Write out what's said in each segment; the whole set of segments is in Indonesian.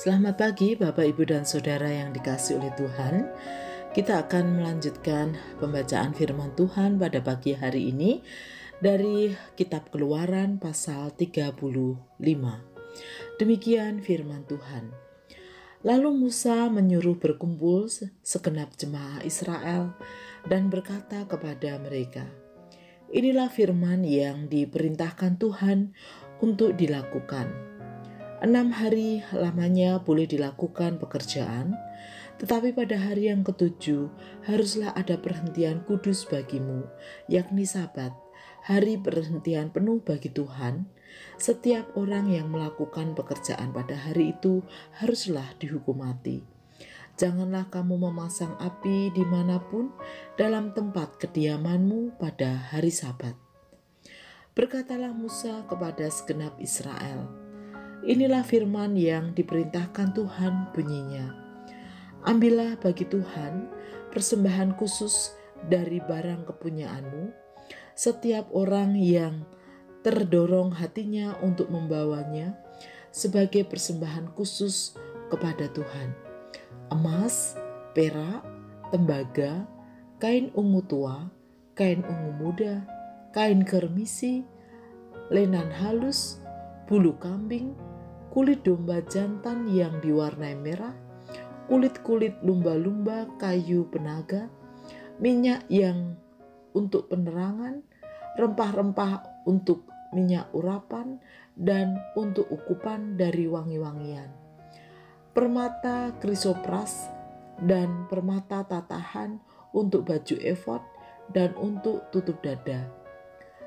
Selamat pagi Bapak, Ibu, dan Saudara yang dikasihi oleh Tuhan. Kita akan melanjutkan pembacaan firman Tuhan pada pagi hari ini dari Kitab Keluaran pasal 35. Demikian firman Tuhan. Lalu Musa menyuruh berkumpul segenap jemaah Israel dan berkata kepada mereka, "Inilah firman yang diperintahkan Tuhan untuk dilakukan. 6 hari lamanya boleh dilakukan pekerjaan, tetapi pada hari yang ketujuh haruslah ada perhentian kudus bagimu, yakni Sabat, hari perhentian penuh bagi Tuhan. Setiap orang yang melakukan pekerjaan pada hari itu haruslah dihukum mati. Janganlah kamu memasang api dimanapun dalam tempat kediamanmu pada hari Sabat." Berkatalah Musa kepada segenap Israel, "Inilah firman yang diperintahkan Tuhan bunyinya. Ambillah bagi Tuhan persembahan khusus dari barang kepunyaanmu. Setiap orang yang terdorong hatinya untuk membawanya sebagai persembahan khusus kepada Tuhan. Emas, perak, tembaga, kain ungu tua, kain ungu muda, kain kermisi, lenan halus, bulu kambing, kulit domba jantan yang diwarnai merah, kulit-kulit lumba-lumba kayu penaga, minyak yang untuk penerangan, rempah-rempah untuk minyak urapan, dan untuk ukupan dari wangi-wangian, permata krisopras dan permata tatahan untuk baju efod dan untuk tutup dada.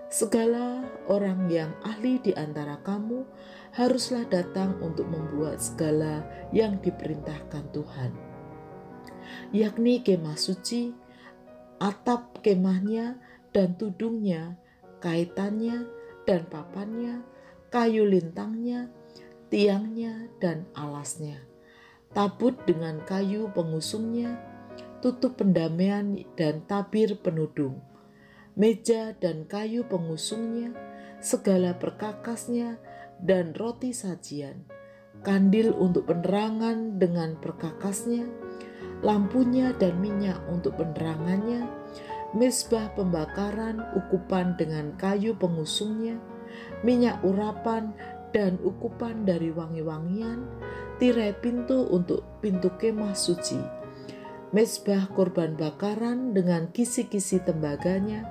Segala orang yang ahli di antara kamu haruslah datang untuk membuat segala yang diperintahkan Tuhan, yakni kemah suci, atap kemahnya dan tudungnya, kaitannya dan papannya, kayu lintangnya, tiangnya dan alasnya, tabut dengan kayu pengusungnya, tutup pendamaian dan tabir penudung, meja dan kayu pengusungnya, segala perkakasnya dan roti sajian, kandil untuk penerangan dengan perkakasnya, lampunya dan minyak untuk penerangannya, mezbah pembakaran ukupan dengan kayu pengusungnya, minyak urapan dan ukupan dari wangi-wangian, tirai pintu untuk pintu kemah suci, mezbah korban bakaran dengan kisi-kisi tembaganya,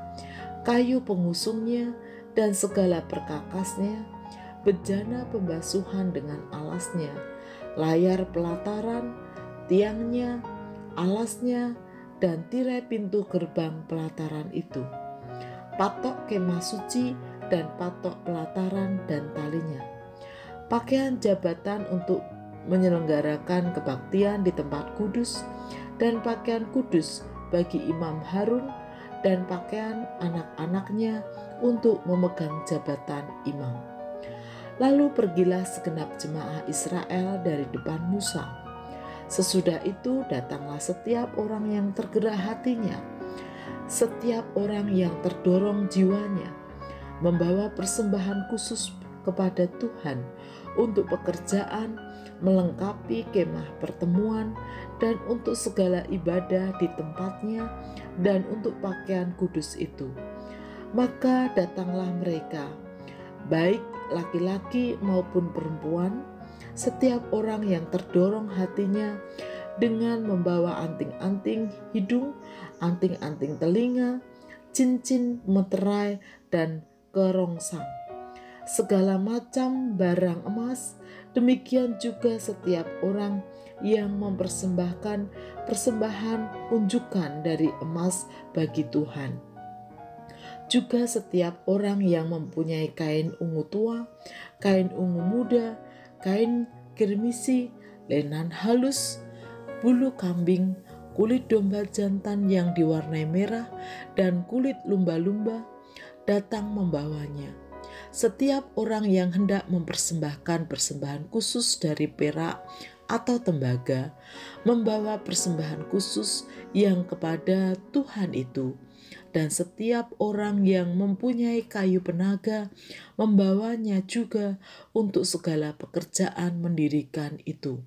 kayu pengusungnya dan segala perkakasnya, bejana pembasuhan dengan alasnya, layar pelataran, tiangnya, alasnya, dan tirai pintu gerbang pelataran itu, patok kemah suci dan patok pelataran dan talinya, pakaian jabatan untuk menyelenggarakan kebaktian di tempat kudus, dan pakaian kudus bagi Imam Harun, dan pakaian anak-anaknya untuk memegang jabatan imam. Lalu pergilah segenap jemaah Israel dari depan Musa. Sesudah itu datanglah setiap orang yang tergerak hatinya, setiap orang yang terdorong jiwanya, membawa persembahan khusus kepada Tuhan untuk pekerjaan melengkapi kemah pertemuan dan untuk segala ibadah di tempatnya dan untuk pakaian kudus itu. Maka datanglah mereka, baik laki-laki maupun perempuan, setiap orang yang terdorong hatinya dengan membawa anting-anting hidung, anting-anting telinga, cincin meterai dan kerongsang, segala macam barang emas. Demikian juga setiap orang yang mempersembahkan persembahan unjukan dari emas bagi Tuhan. Juga setiap orang yang mempunyai kain ungu tua, kain ungu muda, kain kirmisi, lenan halus, bulu kambing, kulit domba jantan yang diwarnai merah, dan kulit lumba-lumba, datang membawanya. Setiap orang yang hendak mempersembahkan persembahan khusus dari perak atau tembaga, membawa persembahan khusus yang kepada Tuhan itu, dan setiap orang yang mempunyai kayu penaga, membawanya juga untuk segala pekerjaan mendirikan itu.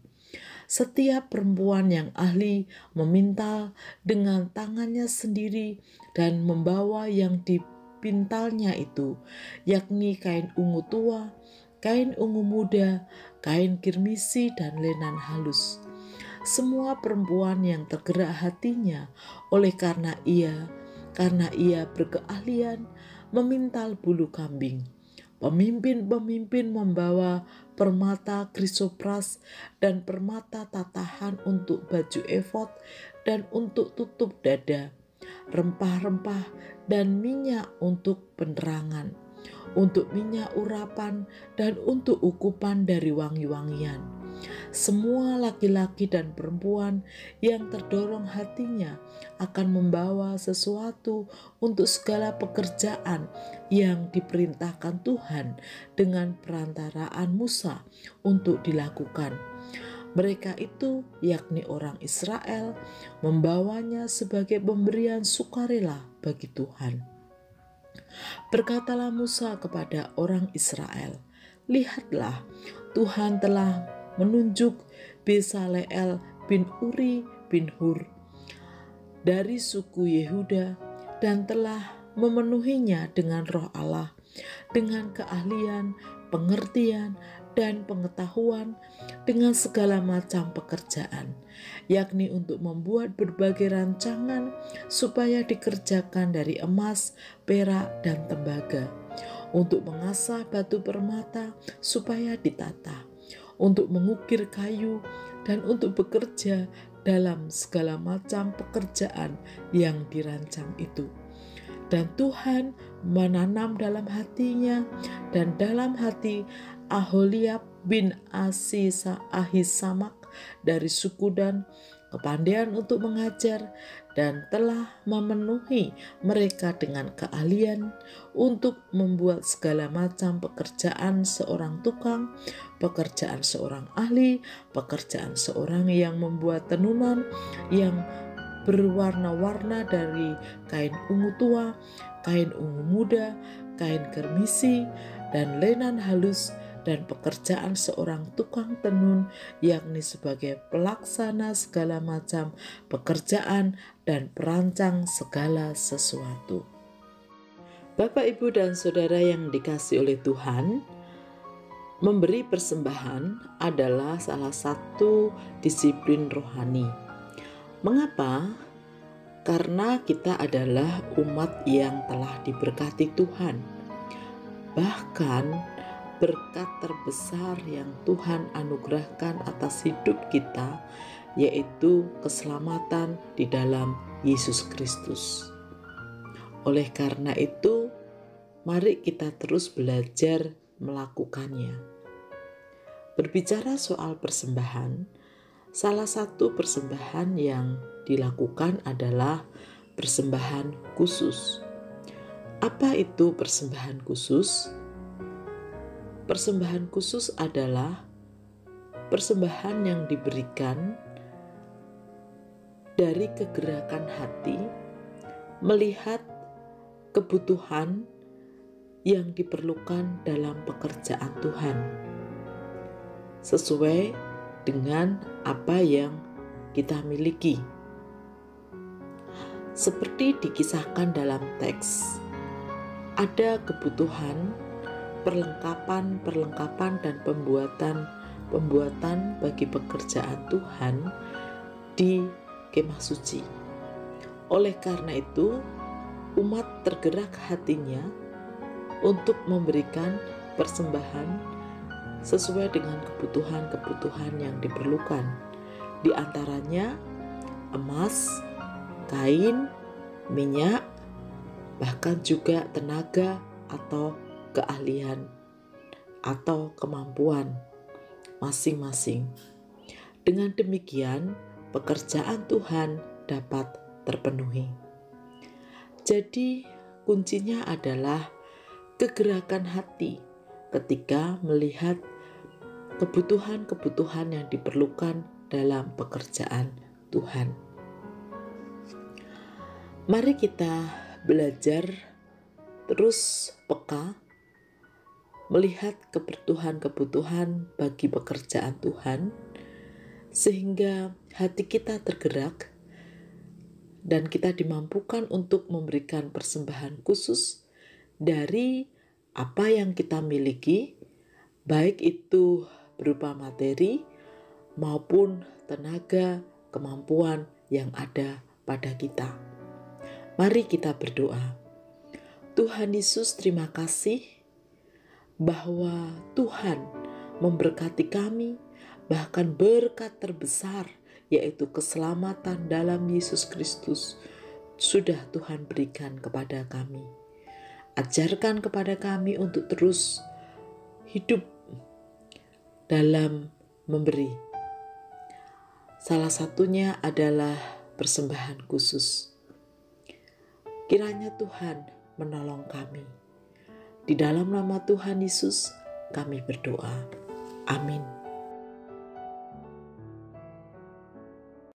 Setiap perempuan yang ahli memintal dengan tangannya sendiri dan membawa yang dipintalnya itu, yakni kain ungu tua, kain ungu muda, kain kirmisi, dan lenan halus. Semua perempuan yang tergerak hatinya karena ia berkeahlian memintal bulu kambing. Pemimpin-pemimpin membawa permata krisopras dan permata tatahan untuk baju efod dan untuk tutup dada, rempah-rempah dan minyak untuk penerangan, untuk minyak urapan dan untuk ukupan dari wangi-wangian. Semua laki-laki dan perempuan yang terdorong hatinya akan membawa sesuatu untuk segala pekerjaan yang diperintahkan Tuhan dengan perantaraan Musa untuk dilakukan. Mereka itu, yakni orang Israel, membawanya sebagai pemberian sukarela bagi Tuhan. Berkatalah Musa kepada orang Israel, "Lihatlah, Tuhan telah menunjuk Besaleel bin Uri bin Hur dari suku Yehuda dan telah memenuhinya dengan roh Allah, dengan keahlian, pengertian, dan pengetahuan dengan segala macam pekerjaan, yakni untuk membuat berbagai rancangan supaya dikerjakan dari emas, perak, dan tembaga, untuk mengasah batu permata supaya ditata, untuk mengukir kayu, dan untuk bekerja dalam segala macam pekerjaan yang dirancang itu. Dan Tuhan menanam dalam hatinya dan dalam hati Aholiab bin Ahisamak dari suku Dan kepandaian untuk mengajar, dan telah memenuhi mereka dengan keahlian untuk membuat segala macam pekerjaan seorang tukang, pekerjaan seorang ahli, pekerjaan seorang yang membuat tenunan yang berwarna-warna dari kain ungu tua, kain ungu muda, kain kirmisi, dan lenan halus, dan pekerjaan seorang tukang tenun, yakni sebagai pelaksana segala macam pekerjaan dan perancang segala sesuatu." Bapak, Ibu, dan Saudara yang dikasihi oleh Tuhan, memberi persembahan adalah salah satu disiplin rohani. Mengapa? Karena kita adalah umat yang telah diberkati Tuhan. Bahkan berkat terbesar yang Tuhan anugerahkan atas hidup kita, yaitu keselamatan di dalam Yesus Kristus. Oleh karena itu, mari kita terus belajar melakukannya. Berbicara soal persembahan, salah satu persembahan yang dilakukan adalah persembahan khusus. Apa itu persembahan khusus? Persembahan khusus adalah persembahan yang diberikan dari kegerakan hati melihat kebutuhan yang diperlukan dalam pekerjaan Tuhan, sesuai dengan apa yang kita miliki. Seperti dikisahkan dalam teks, ada kebutuhan perlengkapan dan pembuatan bagi pekerjaan Tuhan di kemah suci. Oleh karena itu, umat tergerak hatinya untuk memberikan persembahan sesuai dengan kebutuhan yang diperlukan. Di antaranya emas, kain, minyak, bahkan juga tenaga atau keahlian atau kemampuan masing-masing. Dengan demikian, pekerjaan Tuhan dapat terpenuhi. Jadi, kuncinya adalah kegerakan hati ketika melihat kebutuhan-kebutuhan yang diperlukan dalam pekerjaan Tuhan. Mari kita belajar terus peka melihat kebutuhan-kebutuhan bagi pekerjaan Tuhan sehingga hati kita tergerak dan kita dimampukan untuk memberikan persembahan khusus dari apa yang kita miliki, baik itu berupa materi maupun tenaga, kemampuan yang ada pada kita. Mari kita berdoa. Tuhan Yesus, terima kasih bahwa Tuhan memberkati kami, bahkan berkat terbesar yaitu keselamatan dalam Yesus Kristus sudah Tuhan berikan kepada kami. Ajarkan kepada kami untuk terus hidup dalam memberi. Salah satunya adalah persembahan khusus. Kiranya Tuhan menolong kami. Di dalam nama Tuhan Yesus kami berdoa. Amin.